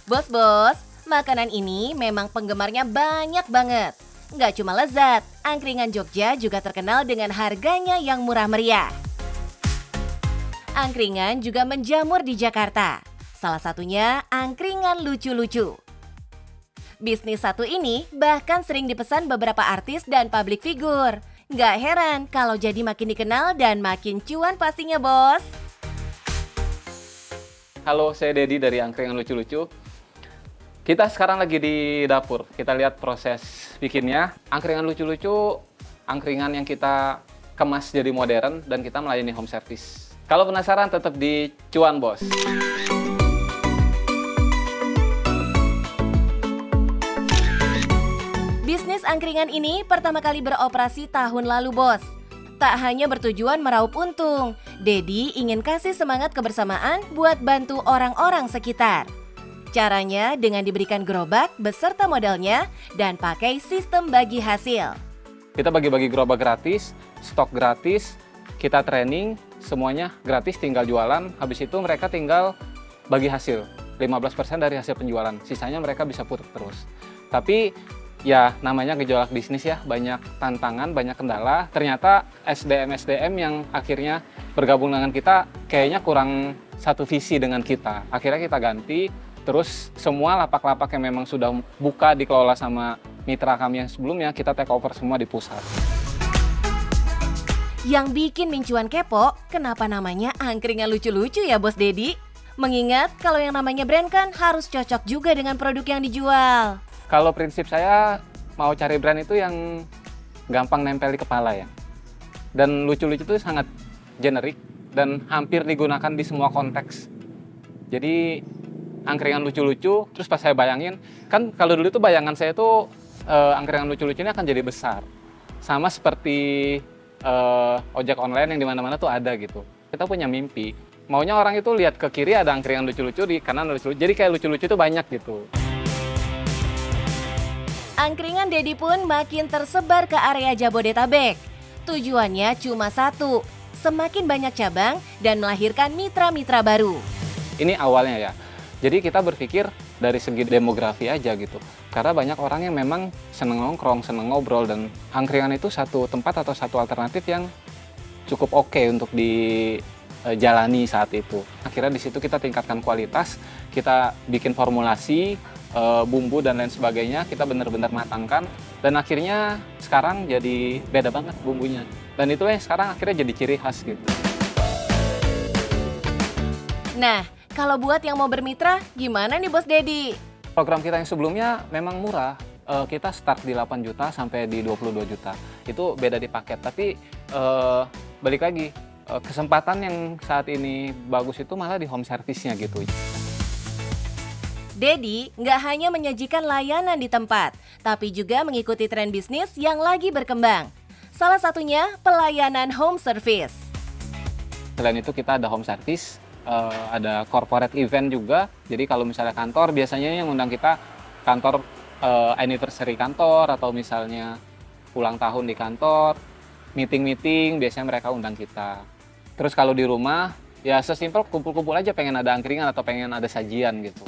Bos-bos, makanan ini memang penggemarnya banyak banget. Nggak cuma lezat, angkringan Jogja juga terkenal dengan harganya yang murah meriah. Angkringan juga menjamur di Jakarta. Salah satunya angkringan lucu-lucu. Bisnis satu ini bahkan sering dipesan beberapa artis dan publik figur. Nggak heran kalau jadi makin dikenal dan makin cuan pastinya, bos. Halo, saya Dedi dari Angkringan Lucu-Lucu. Kita sekarang lagi di dapur. Kita lihat proses bikinnya. Angkringan lucu-lucu, angkringan yang kita kemas jadi modern dan kita melayani home service. Kalau penasaran tetap di Cuan, Bos. Bisnis angkringan ini pertama kali beroperasi tahun lalu, bos. Tak hanya bertujuan meraup untung, Dedi ingin kasih semangat kebersamaan buat bantu orang-orang sekitar. Caranya dengan diberikan gerobak beserta modalnya dan pakai sistem bagi hasil. Kita bagi-bagi gerobak gratis, stok gratis, kita training, semuanya gratis, tinggal jualan. Habis itu mereka tinggal bagi hasil, 15% dari hasil penjualan. Sisanya mereka bisa putar terus. Tapi ya namanya gejolak bisnis ya, banyak tantangan, banyak kendala. Ternyata SDM-SDM yang akhirnya bergabung dengan kita kayaknya kurang satu visi dengan kita. Akhirnya kita ganti, terus semua lapak-lapak yang memang sudah buka dikelola sama mitra kami yang sebelumnya, kita take over semua di pusat. Yang bikin Mincuan kepo, kenapa namanya angkringan lucu-lucu ya, Bos Dedi? Mengingat kalau yang namanya brand kan harus cocok juga dengan produk yang dijual. Kalau prinsip saya mau cari brand itu yang gampang nempel di kepala ya. Dan lucu-lucu itu sangat generik dan hampir digunakan di semua konteks. Jadi angkringan lucu-lucu, terus pas saya bayangin, kan kalau dulu tuh bayangan saya tuh angkringan lucu-lucu ini akan jadi besar. Sama seperti ojek online yang di mana-mana tuh ada gitu. Kita punya mimpi. Maunya orang itu lihat ke kiri ada angkringan lucu-lucu, di kanan ada lucu-lucu. Jadi kayak lucu-lucu itu banyak gitu. Angkringan Dedi pun makin tersebar ke area Jabodetabek. Tujuannya cuma satu, semakin banyak cabang dan melahirkan mitra-mitra baru. Ini awalnya ya. Jadi kita berpikir dari segi demografi aja gitu. Karena banyak orang yang memang seneng nongkrong, seneng ngobrol, dan angkringan itu satu tempat atau satu alternatif yang cukup oke untuk dijalani saat itu. Akhirnya di situ kita tingkatkan kualitas, kita bikin formulasi, bumbu dan lain sebagainya, kita benar-benar matangkan, dan akhirnya sekarang jadi beda banget bumbunya. Dan itulah yang sekarang akhirnya jadi ciri khas gitu. Nah, kalau buat yang mau bermitra, gimana nih Bos Dedi? Program kita yang sebelumnya memang murah. Kita start di 8 juta sampai di 22 juta. Itu beda di paket, tapi balik lagi, kesempatan yang saat ini bagus itu malah di home service-nya gitu. Dedi nggak hanya menyajikan layanan di tempat, tapi juga mengikuti tren bisnis yang lagi berkembang. Salah satunya pelayanan home service. Selain itu kita ada home service, ada corporate event juga. Jadi kalau misalnya kantor, biasanya yang undang kita kantor anniversary kantor, atau misalnya ulang tahun di kantor, meeting-meeting, biasanya mereka undang kita. Terus kalau di rumah, ya sesimpel kumpul-kumpul aja, pengen ada angkringan atau pengen ada sajian gitu.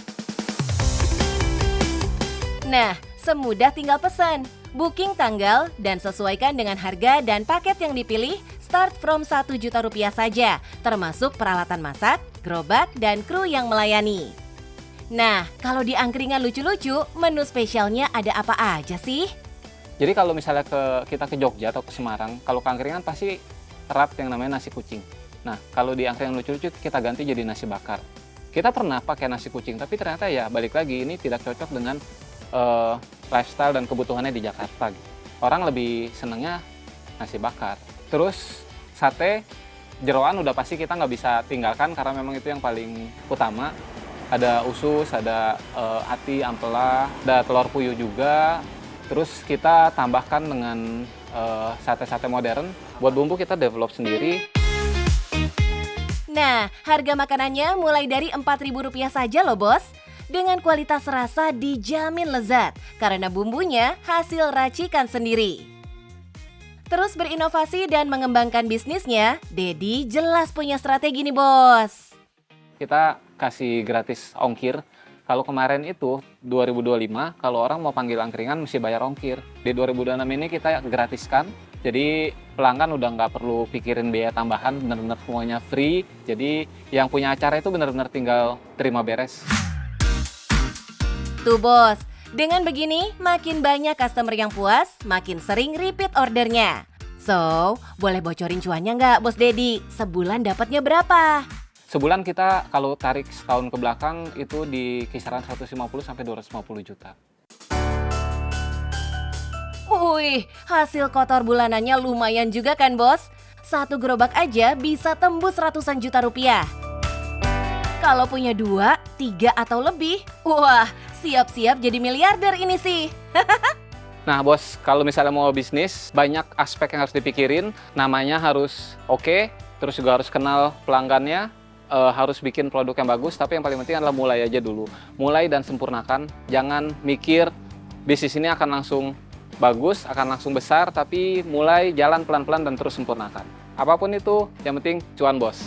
Nah, semudah tinggal pesan, booking tanggal, dan sesuaikan dengan harga dan paket yang dipilih start from 1 juta rupiah saja, termasuk peralatan masak, gerobak, dan kru yang melayani. Nah, kalau di angkringan lucu-lucu, menu spesialnya ada apa aja sih? Jadi kalau misalnya kita ke Jogja atau ke Semarang, kalau ke angkringan pasti erat yang namanya nasi kucing. Nah, kalau di angkringan lucu-lucu kita ganti jadi nasi bakar. Kita pernah pakai nasi kucing, tapi ternyata ya balik lagi ini tidak cocok dengan lifestyle dan kebutuhannya di Jakarta gitu. Orang lebih senengnya nasi bakar. Terus sate, jeroan udah pasti kita nggak bisa tinggalkan karena memang itu yang paling utama. Ada usus, ada ati, ampela, ada telur puyuh juga. Terus kita tambahkan dengan sate-sate modern. Buat bumbu kita develop sendiri. Nah, harga makanannya mulai dari Rp4.000 saja loh, bos. Dengan kualitas rasa dijamin lezat karena bumbunya hasil racikan sendiri. Terus berinovasi dan mengembangkan bisnisnya, Dedi jelas punya strategi nih, bos. Kita kasih gratis ongkir Kalau kemarin itu 2025, kalau orang mau panggil angkringan mesti bayar ongkir. Di 2026 ini kita gratiskan, jadi pelanggan udah nggak perlu pikirin biaya tambahan, bener-bener semuanya free. Jadi yang punya acara itu bener-bener tinggal terima beres. Tuh bos, dengan begini makin banyak customer yang puas, makin sering repeat ordernya. So, boleh bocorin cuannya nggak Bos Dedi? Sebulan dapatnya berapa? Sebulan kita kalau tarik setahun ke belakang itu di kisaran 150 sampai 250 juta. Wih, hasil kotor bulanannya lumayan juga kan bos? Satu gerobak aja bisa tembus ratusan juta rupiah. Kalau punya 2, 3 atau lebih, wah siap-siap jadi miliarder ini sih. Nah bos, kalau misalnya mau bisnis, banyak aspek yang harus dipikirin. Namanya harus oke, terus juga harus kenal pelanggannya, harus bikin produk yang bagus, tapi yang paling penting adalah mulai aja dulu. Mulai dan sempurnakan, jangan mikir bisnis ini akan langsung bagus, akan langsung besar, tapi mulai jalan pelan-pelan dan terus sempurnakan. Apapun itu, yang penting cuan bos.